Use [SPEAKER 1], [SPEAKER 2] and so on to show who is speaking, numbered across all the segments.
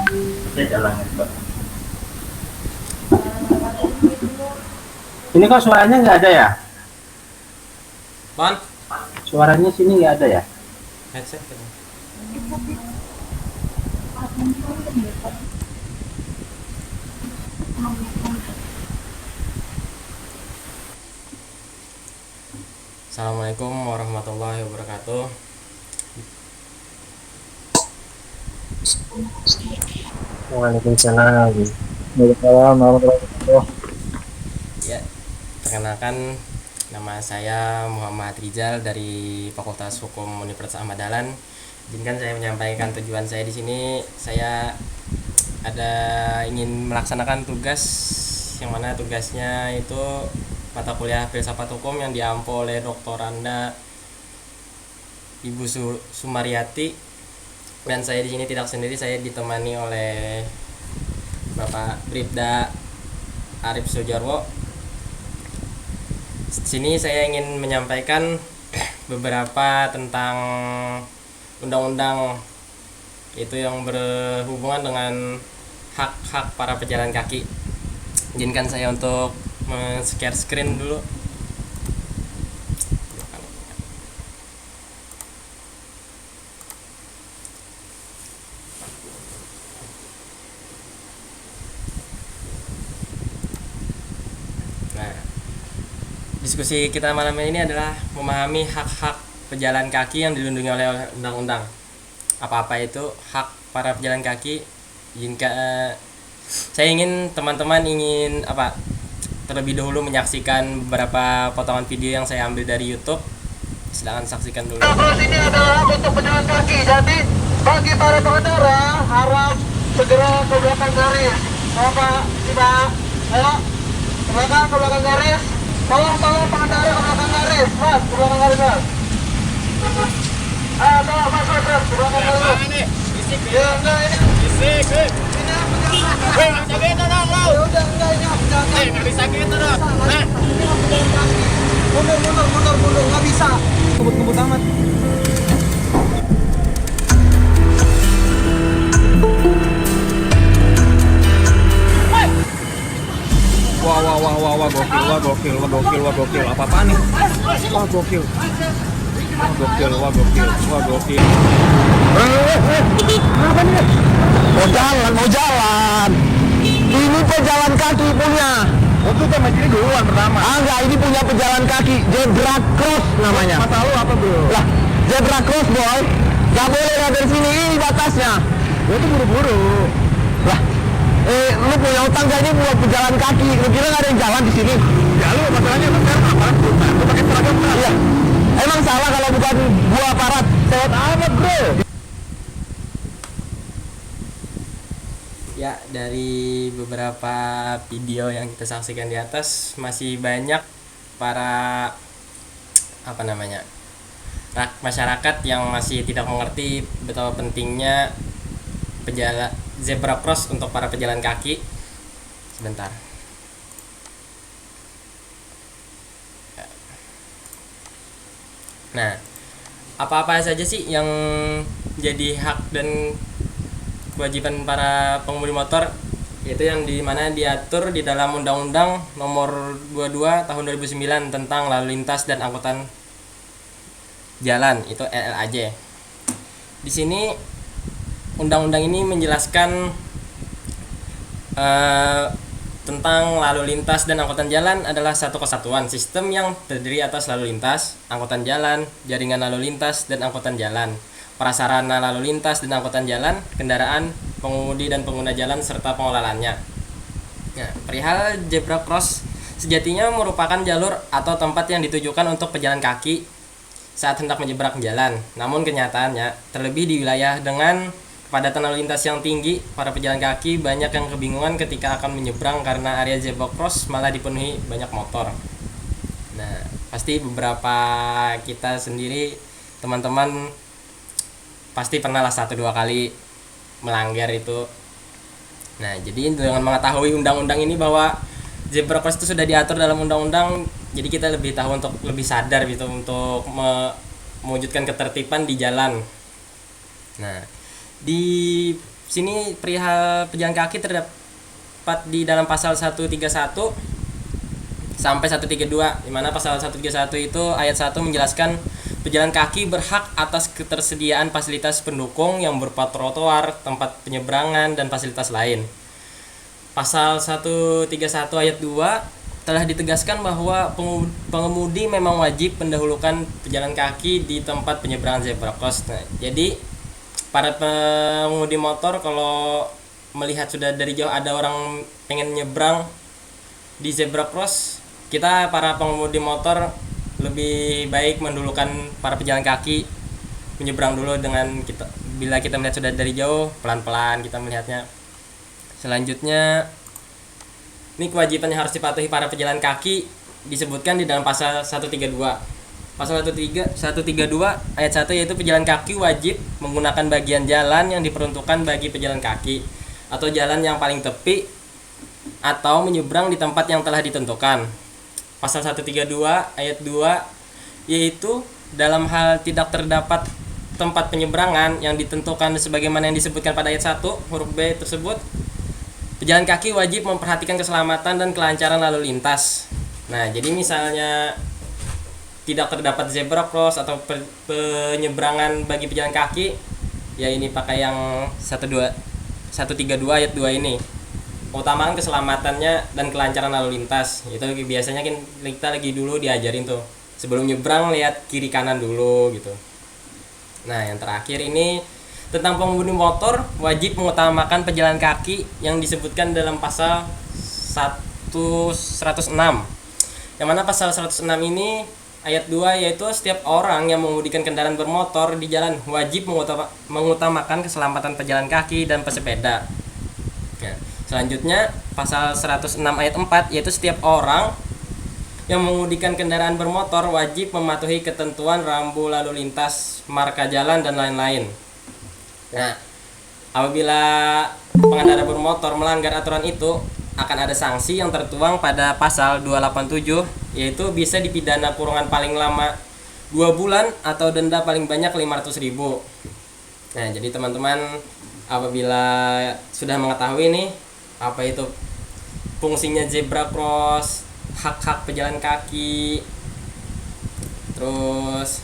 [SPEAKER 1] Oke, jalannya Pak. Ini kok suaranya nggak ada ya?
[SPEAKER 2] Pan,
[SPEAKER 1] Suaranya sini nggak ada ya?
[SPEAKER 2] headset kan? Assalamualaikum warahmatullahi wabarakatuh.
[SPEAKER 3] Waalaikumsalam. Waalaikumsalam warahmatullahi wabarakatuh.
[SPEAKER 2] Ya, perkenalkan nama saya Muhammad Rizal dari Fakultas Hukum Universitas Ahmad Dahlan. Izinkan saya menyampaikan tujuan saya di sini. Saya ada ingin melaksanakan tugas yang mana tugasnya itu mata kuliah filsafat hukum yang diampu oleh Dr. Anda Ibu Sumaryati, dan saya di sini tidak sendiri, saya ditemani oleh Bapak Bribda Arif Sujarwo. Sini saya ingin menyampaikan beberapa tentang undang-undang itu yang berhubungan dengan hak-hak para pejalan kaki. Izinkan saya untuk share screen dulu. Nah, diskusi kita malam ini adalah memahami hak-hak pejalan kaki yang dilindungi oleh undang-undang. Apa-apa itu hak para pejalan kaki? Jika saya ingin teman-teman terlebih dahulu menyaksikan beberapa potongan video yang saya ambil dari YouTube. Silakan saksikan dulu.
[SPEAKER 4] Terus ini adalah untuk pejalan kaki. Jadi bagi para pengendara harap segera ke belakang garis. Bapak, tidak, ayo ke belakang garis. Tolong pengendara ke belakang garis, mas, ke belakang garis, mas. Tolong mas, ke belakang garis. Ya, enggak ini. Ini apa? Jaga itu dong, lo. Ya udah, enggak ini apa? Nggak bisa gitu dong. Mundur, nggak bisa.
[SPEAKER 1] Ngebut-ngebut amat. Wah, gokil. Apa-apaan nih? Wah, gokil.
[SPEAKER 3] Apa nih? Mau jalan. Ini pejalan kaki punya.
[SPEAKER 1] Waktu itu sama ini duluan pertama.
[SPEAKER 3] Enggak, ini punya pejalan kaki. Zebra cross namanya.
[SPEAKER 1] Masa lu apa bro?
[SPEAKER 3] Lah, zebra cross boy. Gak boleh dari sini, ini batasnya.
[SPEAKER 1] Gue tuh buru-buru.
[SPEAKER 3] Lah, lu punya utang gak ini buat pejalan kaki? Lu kira gak ada yang jalan di sini?
[SPEAKER 1] Ya lu masalahnya lu sekarang aparat buta. Lu pakai seragam kan?
[SPEAKER 3] Iya. Emang salah kalau bukan gua aparat?
[SPEAKER 1] Sewot amat bro.
[SPEAKER 2] Ya, dari beberapa video yang kita saksikan di atas masih banyak para masyarakat yang masih tidak mengerti betapa pentingnya zebra cross untuk para pejalan kaki. Sebentar. Nah, apa-apa saja sih yang jadi hak dan kewajiban para pengemudi motor, yaitu yang dimana diatur di dalam Undang-Undang Nomor 22 Tahun 2009 tentang lalu lintas dan angkutan jalan, itu LLAJ. Di sini undang-undang ini menjelaskan tentang lalu lintas dan angkutan jalan adalah satu kesatuan sistem yang terdiri atas lalu lintas, angkutan jalan, jaringan lalu lintas dan angkutan jalan, prasarana lalu lintas dan angkutan jalan, kendaraan, pengemudi dan pengguna jalan serta pengelolaannya. Nah, perihal zebra cross sejatinya merupakan jalur atau tempat yang ditujukan untuk pejalan kaki saat hendak menyeberang jalan. Namun kenyataannya, terlebih di wilayah dengan kepadatan lalu lintas yang tinggi, para pejalan kaki banyak yang kebingungan ketika akan menyeberang karena area zebra cross malah dipenuhi banyak motor. Nah, pasti beberapa kita sendiri, teman-teman pasti pernah lah 1-2 kali melanggar itu. Nah, jadi dengan mengetahui undang-undang ini bahwa zebra cross itu sudah diatur dalam undang-undang, jadi kita lebih tahu untuk lebih sadar gitu untuk mewujudkan ketertiban di jalan. Nah, di sini perihal pejalan kaki terdapat di dalam pasal 131 sampai 132, di mana pasal 131 itu ayat 1 menjelaskan pejalan kaki berhak atas ketersediaan fasilitas pendukung yang berupa trotoar, tempat penyeberangan, dan fasilitas lain. Pasal 131 ayat 2 telah ditegaskan bahwa pengemudi memang wajib mendahulukan pejalan kaki di tempat penyeberangan zebra cross. Nah, jadi para pengemudi motor kalau melihat sudah dari jauh ada orang pengen nyebrang di zebra cross, kita para pengemudi motor lebih baik mendahulukan para pejalan kaki menyeberang dulu. Dengan kita, bila kita melihat sudah dari jauh, pelan-pelan kita melihatnya. Selanjutnya, ini kewajiban yang harus dipatuhi para pejalan kaki disebutkan di dalam pasal 132. Pasal 132 ayat 1 yaitu pejalan kaki wajib menggunakan bagian jalan yang diperuntukkan bagi pejalan kaki atau jalan yang paling tepi atau menyeberang di tempat yang telah ditentukan. Pasal 132 ayat 2 yaitu dalam hal tidak terdapat tempat penyeberangan yang ditentukan sebagaimana yang disebutkan pada ayat 1 huruf B tersebut, pejalan kaki wajib memperhatikan keselamatan dan kelancaran lalu lintas. Nah, jadi misalnya tidak terdapat zebra cross atau penyeberangan bagi pejalan kaki, ya ini pakai yang 132 ayat 2 ini. Utamakan keselamatannya dan kelancaran lalu lintas. Itu biasanya kan kita lagi dulu diajarin tuh. Sebelum nyebrang lihat kiri kanan dulu gitu. Nah, yang terakhir ini tentang pengemudi motor wajib mengutamakan pejalan kaki yang disebutkan dalam pasal 106. Yang mana pasal 106 ini ayat 2 yaitu setiap orang yang mengemudikan kendaraan bermotor di jalan wajib mengutamakan keselamatan pejalan kaki dan pesepeda. Nah, selanjutnya pasal 106 ayat 4 yaitu setiap orang yang mengemudikan kendaraan bermotor wajib mematuhi ketentuan rambu lalu lintas, marka jalan, dan lain-lain. Nah, apabila pengendara bermotor melanggar aturan itu akan ada sanksi yang tertuang pada pasal 287 yaitu bisa dipidana kurungan paling lama 2 bulan atau denda paling banyak 500.000. Nah, jadi teman-teman apabila sudah mengetahui nih apa itu fungsinya zebra cross, hak-hak pejalan kaki, terus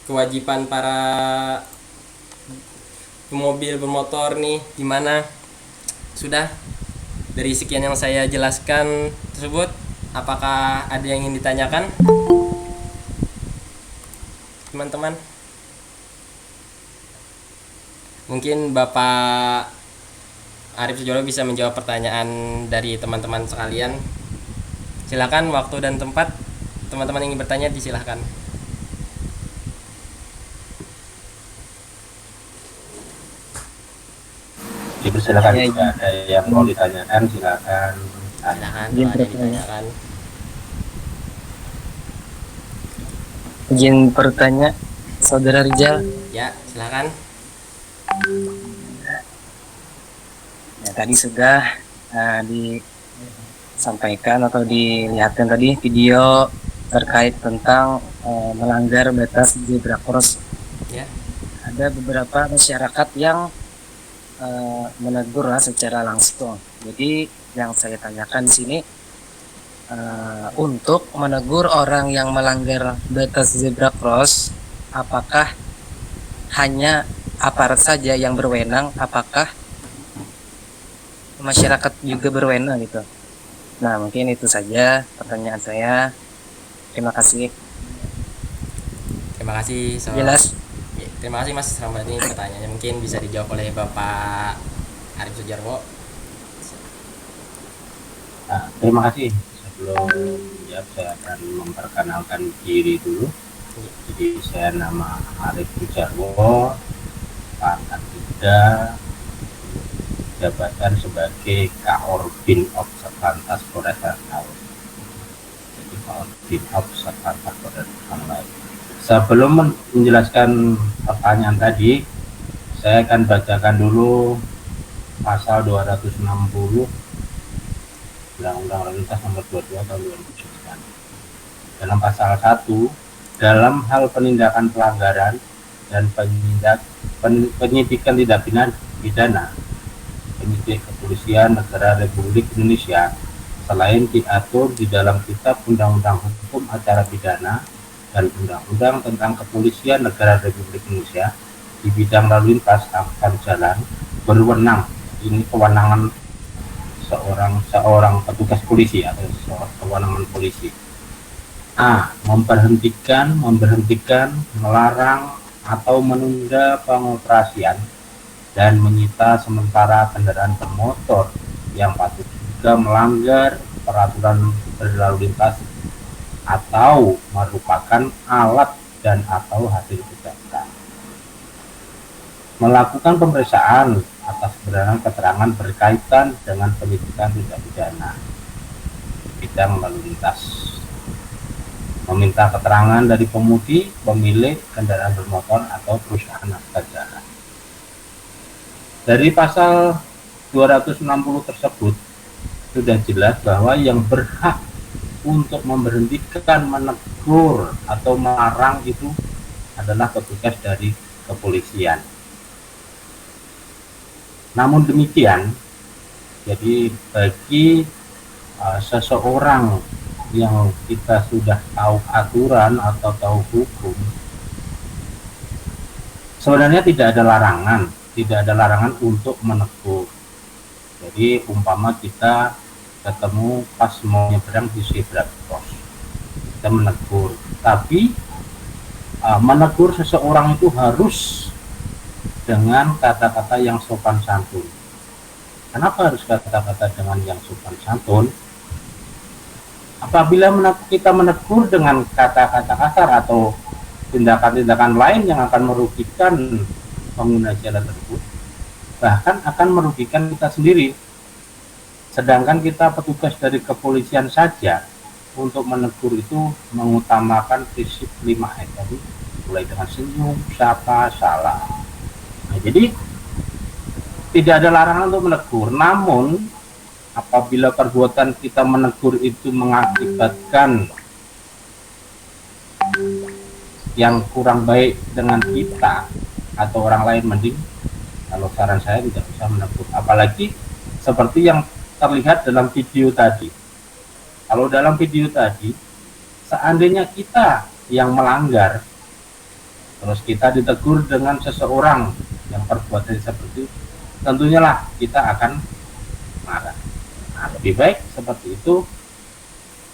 [SPEAKER 2] kewajiban para pemobil bermotor nih gimana? Sudah dari sekian yang saya jelaskan tersebut, apakah ada yang ingin ditanyakan teman-teman? Mungkin Bapak Arif Sujolo bisa menjawab pertanyaan dari teman-teman sekalian. Silakan, waktu dan tempat teman-teman ingin bertanya disilahkan.
[SPEAKER 5] Silakan, jika ada yang mau ditanyakan silakan.
[SPEAKER 2] Silakan, kalau ada ditanyakan.
[SPEAKER 6] Izin bertanya, Saudara Rizal.
[SPEAKER 2] Ya, silakan.
[SPEAKER 6] Ya, tadi sudah disampaikan atau dilihatkan tadi video terkait tentang melanggar batas zebra cross.
[SPEAKER 2] Ya.
[SPEAKER 6] Ada beberapa masyarakat yang menegur secara langsung. Jadi yang saya tanyakan di sini untuk menegur orang yang melanggar batas zebra cross, apakah hanya aparat saja yang berwenang? Apakah masyarakat juga berwenang gitu? Nah, mungkin itu saja pertanyaan saya. Terima kasih.
[SPEAKER 2] Terima kasih.
[SPEAKER 6] Jelas.
[SPEAKER 2] Terima kasih Mas Rahmat, ini pertanyaannya mungkin bisa dijawab oleh Bapak Arif Sujarwo.
[SPEAKER 5] Nah, terima kasih. Sebelum menjawab saya akan memperkenalkan diri dulu. Jadi saya nama Arif Sujarwo, pangkat 3, jabatan sebagai Kaorbin Observantas Polres Riau. Jadi Kaorbin Observantas Polres Riau. Sebelum menjelaskan pertanyaan tadi, saya akan bacakan dulu pasal 260 Undang-Undang Lalu Lintas nomor 22 tahun 2009. Dalam pasal 1, dalam hal penindakan pelanggaran dan penyidikan tindak pidana penyidik kepolisian negara Republik Indonesia selain diatur di dalam Kitab Undang-Undang Hukum Acara Pidana dan Undang-Undang tentang Kepolisian Negara Republik Indonesia di bidang lalu lintas angkutan jalan berwenang, ini kewenangan seorang petugas polisi atau kewenangan polisi. A. Memberhentikan, melarang atau menunda pengoperasian dan menyita sementara kendaraan bermotor yang patut juga melanggar peraturan berlalu lintas atau merupakan alat dan atau hasil kejahatan. Melakukan pemeriksaan atas kebenaran keterangan berkaitan dengan penyidikan tindak pidana bidang lalu lintas. Meminta keterangan dari pemudi, pemilik kendaraan bermotor atau perusahaan angkutan jalan. Dari pasal 260 tersebut sudah jelas bahwa yang berhak untuk memberhentikan, menegur atau melarang itu adalah petugas dari kepolisian. Namun demikian, jadi bagi seseorang yang kita sudah tahu aturan atau tahu hukum, sebenarnya tidak ada larangan untuk menegur. Jadi umpama kita ketemu pas mau nyebrang di zebra cross, kita menegur, tapi menegur seseorang itu harus dengan kata-kata yang sopan santun. Kenapa harus kata-kata dengan yang sopan santun? Apabila kita menegur dengan kata-kata kasar atau tindakan-tindakan lain yang akan merugikan pengguna jalan tersebut, bahkan akan merugikan kita sendiri. Sedangkan kita petugas dari kepolisian saja untuk menegur itu mengutamakan prinsip 5M tadi, mulai dengan senyum, sapa, salam. Nah, jadi tidak ada larangan untuk menegur, namun apabila perbuatan kita menegur itu mengakibatkan yang kurang baik dengan kita atau orang lain, mending kalau saran saya tidak bisa menegur. Apalagi seperti yang terlihat dalam video tadi. Kalau dalam video tadi, seandainya kita yang melanggar, terus kita ditegur dengan seseorang yang perbuatan seperti itu, tentunya lah kita akan marah. Nah, lebih baik seperti itu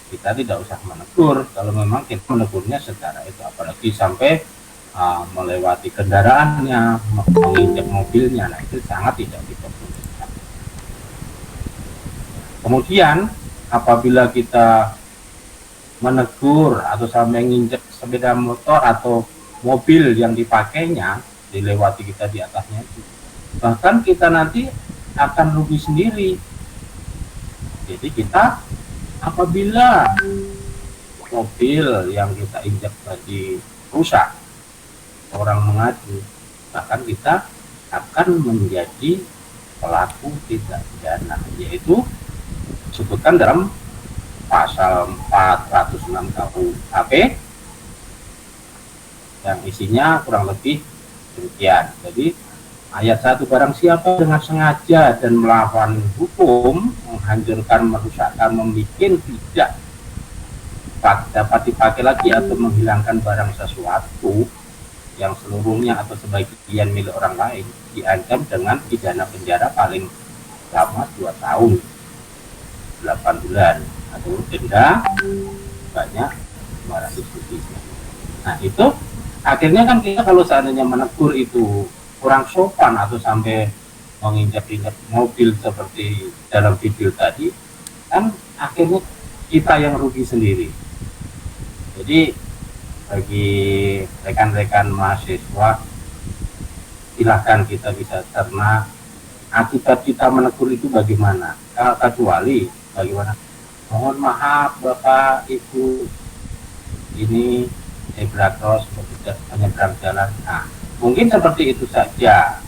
[SPEAKER 5] kita tidak usah menegur. Kalau memang kita menegurnya secara itu, apalagi sampai melewati kendaraannya, menginjak mobilnya, nah itu sangat tidak diperbolehkan. Kemudian apabila kita menegur atau sampai menginjak sepeda motor atau mobil yang dipakainya, dilewati kita di atasnya itu, bahkan kita nanti akan rugi sendiri. Jadi kita apabila mobil yang kita injak tadi rusak, orang mengadu, bahkan kita akan menjadi pelaku tindak pidana, yaitu disebutkan dalam pasal 406 KUHP yang isinya kurang lebih demikian. Jadi ayat 1, barang siapa dengan sengaja dan melawan hukum, menghancurkan, merusakkan, membuat tidak dapat dipakai lagi atau menghilangkan barang sesuatu yang seluruhnya atau sebagian milik orang lain, diancam dengan pidana penjara paling lama 2 tahun 8 bulan atau denda banyak 500 rupiah. Nah itu akhirnya kan kita kalau seandainya menegur itu kurang sopan atau sampai menginjak-injak mobil seperti dalam video tadi, kan akhirnya kita yang rugi sendiri. Jadi bagi rekan-rekan mahasiswa, silahkan kita bisa cerna akibat kita menegur itu bagaimana, kecuali bagaimana, mohon maaf Bapak Ibu, ini zebra cross menyeberang jalan. Nah, mungkin seperti itu saja.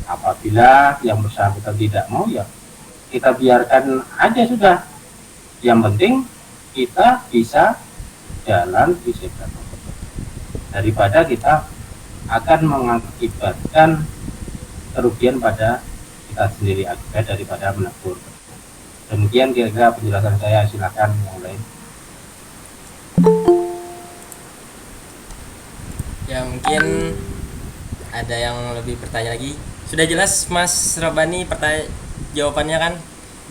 [SPEAKER 5] Apabila yang bersangkutan tidak mau, ya kita biarkan aja sudah. Yang penting kita bisa jalan di zebra cross, daripada kita akan mengakibatkan kerugian pada kita sendiri akibat daripada menegur. Demikian kira-kira penjelasan saya, silakan yang lain.
[SPEAKER 2] Ya mungkin ada yang lebih bertanya lagi. Sudah jelas Mas Robani jawabannya kan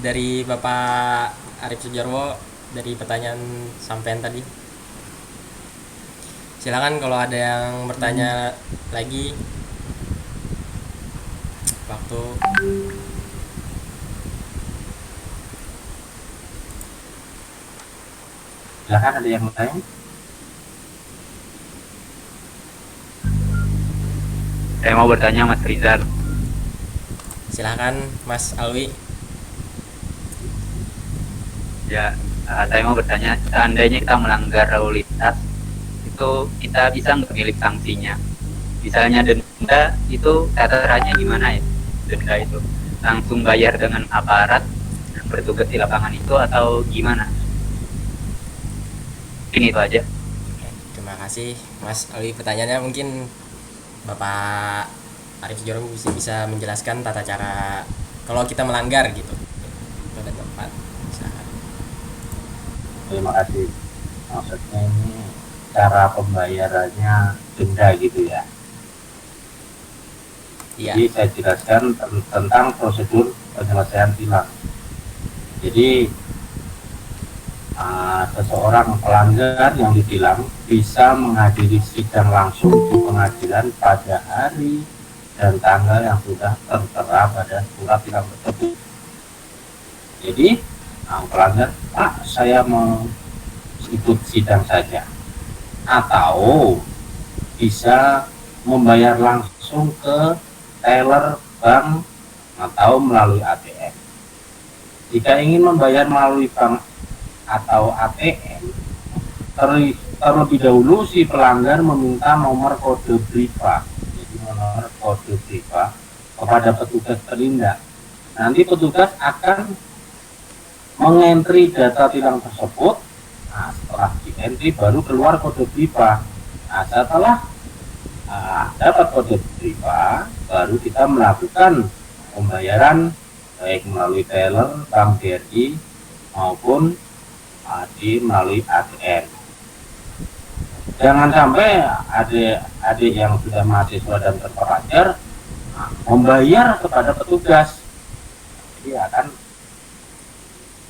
[SPEAKER 2] dari Bapak Arif Sujarwo dari pertanyaan sampean tadi. Silakan kalau ada yang bertanya lagi. Waktu.
[SPEAKER 5] Silakan, ada yang bertanya?
[SPEAKER 7] Saya mau bertanya Mas Rizal.
[SPEAKER 2] Silakan Mas Alwi.
[SPEAKER 7] Ya, saya mau bertanya, seandainya kita melanggar lalu lintas, itu kita bisa nggak milik sanksinya? Misalnya denda, itu caranya gimana ya? Denda itu langsung bayar dengan aparat yang bertugas di lapangan itu atau gimana? Mungkin itu aja.
[SPEAKER 2] Oke, terima kasih Mas Alwi pertanyaannya. Mungkin Bapak Arif Sujarwo bisa menjelaskan tata cara kalau kita melanggar gitu. Pada tempat. Silakan.
[SPEAKER 5] Terima kasih. Maksudnya ini cara pembayarannya denda gitu ya.
[SPEAKER 2] Iya.
[SPEAKER 5] Jadi saya jelaskan tentang prosedur penyelesaian tilang. Jadi seseorang pelanggar yang ditilang bisa menghadiri sidang langsung di pengadilan pada hari dan tanggal yang sudah tertera pada surat tilang tersebut. Jadi pelanggar, Pak, saya mau ikut sidang saja, atau bisa membayar langsung ke teller bank atau melalui ATM. Jika ingin membayar melalui bank atau ATM, terlebih dahulu si pelanggar meminta nomor kode BRIVA. Jadi nomor kode BRIVA kepada petugas penindak. Nanti petugas akan mengentri data tilang tersebut. Nah, setelah dientri baru keluar kode BRIVA. Nah, setelah dapat kode BRIVA, baru kita melakukan pembayaran baik melalui teller Bank BRI maupun melalui ATM. Jangan sampai adik yang sudah mahasiswa dan terpelajar membayar kepada petugas. Jadi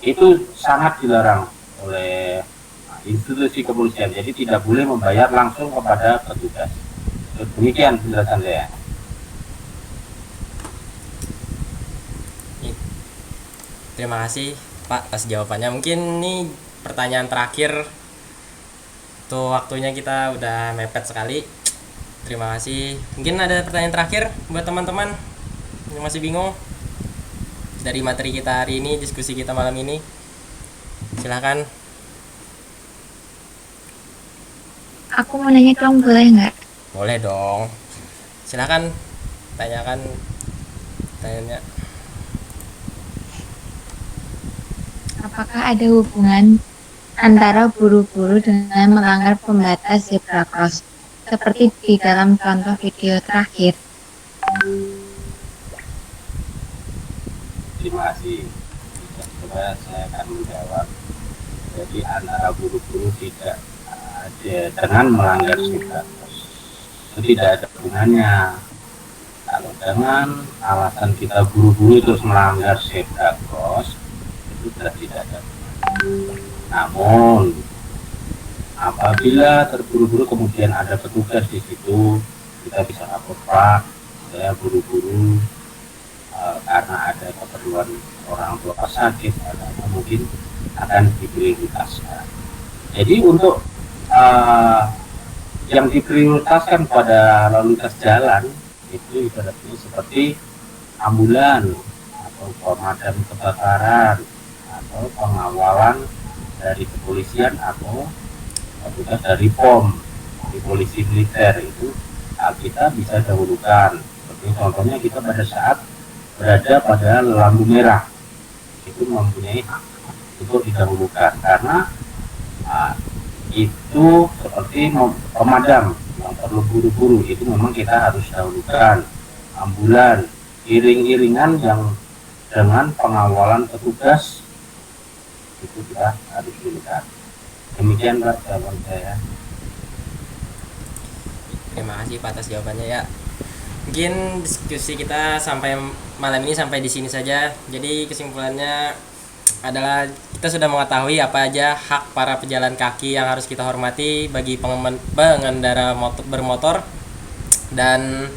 [SPEAKER 5] itu sangat dilarang oleh institusi kepolisian. Jadi tidak boleh membayar langsung kepada petugas. Demikian penjelasan saya.
[SPEAKER 2] Terima kasih Pak atas jawabannya. Mungkin ini pertanyaan terakhir. Tuh waktunya kita udah mepet sekali. Terima kasih. Mungkin ada pertanyaan terakhir buat teman-teman yang masih bingung dari materi kita hari ini, diskusi kita malam ini. Silakan.
[SPEAKER 8] Aku mau nanya dong, boleh nggak?
[SPEAKER 2] Boleh dong. Silakan tanyakan tanya.
[SPEAKER 8] Apakah ada hubungan antara buru-buru dengan melanggar pembatas zebra cross seperti di dalam contoh video terakhir?
[SPEAKER 5] Terima kasih. Coba saya akan menjawab. Jadi antara buru-buru tidak ada dengan melanggar zebra cross. Itu tidak ada hubungannya. Kalau dengan alasan kita buru-buru terus melanggar zebra cross, itu tidak ada. Namun apabila terburu-buru kemudian ada petugas di situ, kita bisa lapor, Pak, saya buru-buru karena ada keperluan orang tua sakit, atau mungkin akan diprioritaskan. Jadi untuk yang diprioritaskan pada lalu lintas jalan itu ibaratnya seperti ambulan atau pemadam kebakaran atau pengawalan dari kepolisian atau petugas dari POM, dari polisi militer itu kita bisa dahulukan. Seperti contohnya kita pada saat berada pada lampu merah itu mempunyai hak untuk didahulukan karena itu seperti pemadam yang perlu buru-buru itu memang kita harus dahulukan ambulan, iring-iringan yang dengan pengawalan petugas itu kita harus dulukan. Demikian Pak jawaban saya.
[SPEAKER 2] Terima kasih Pak atas jawabannya ya. Mungkin diskusi kita sampai malam ini sampai di sini saja. Jadi kesimpulannya adalah kita sudah mengetahui apa aja hak para pejalan kaki yang harus kita hormati bagi pengendara bermotor, dan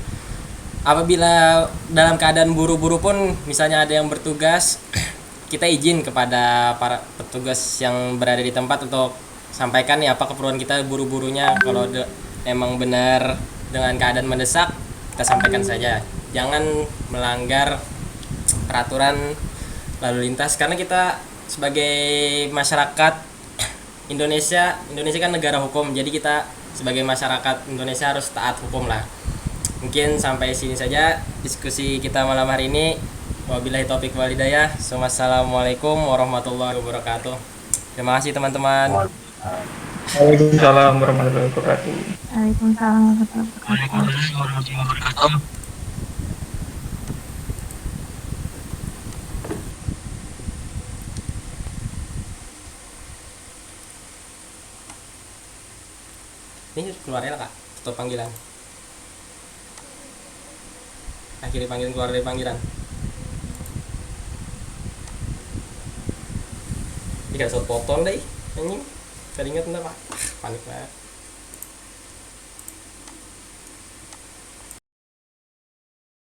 [SPEAKER 2] apabila dalam keadaan buru-buru pun misalnya ada yang bertugas, kita izin kepada para petugas yang berada di tempat untuk sampaikan ya apa keperluan kita buru-burunya. Kalau emang benar dengan keadaan mendesak, kita sampaikan saja. Jangan melanggar peraturan lalu lintas, karena kita sebagai masyarakat Indonesia kan negara hukum, jadi kita sebagai masyarakat Indonesia harus taat hukum lah. Mungkin sampai sini saja diskusi kita malam hari ini. Wabillahi taufiq wal hidayah. Wassalamualaikum warahmatullahi wabarakatuh. Terima kasih teman-teman.
[SPEAKER 9] Waalaikumsalam warahmatullahi wabarakatuh.
[SPEAKER 8] Waalaikumsalam warahmatullahi wabarakatuh.
[SPEAKER 2] Ini keluarnya lah Kak, tutup panggilan. Akhiri panggilan, keluar dari panggilan. Ini gak bisa potong deh, anjing. Tadi ingat enggak Pak? Panik banget.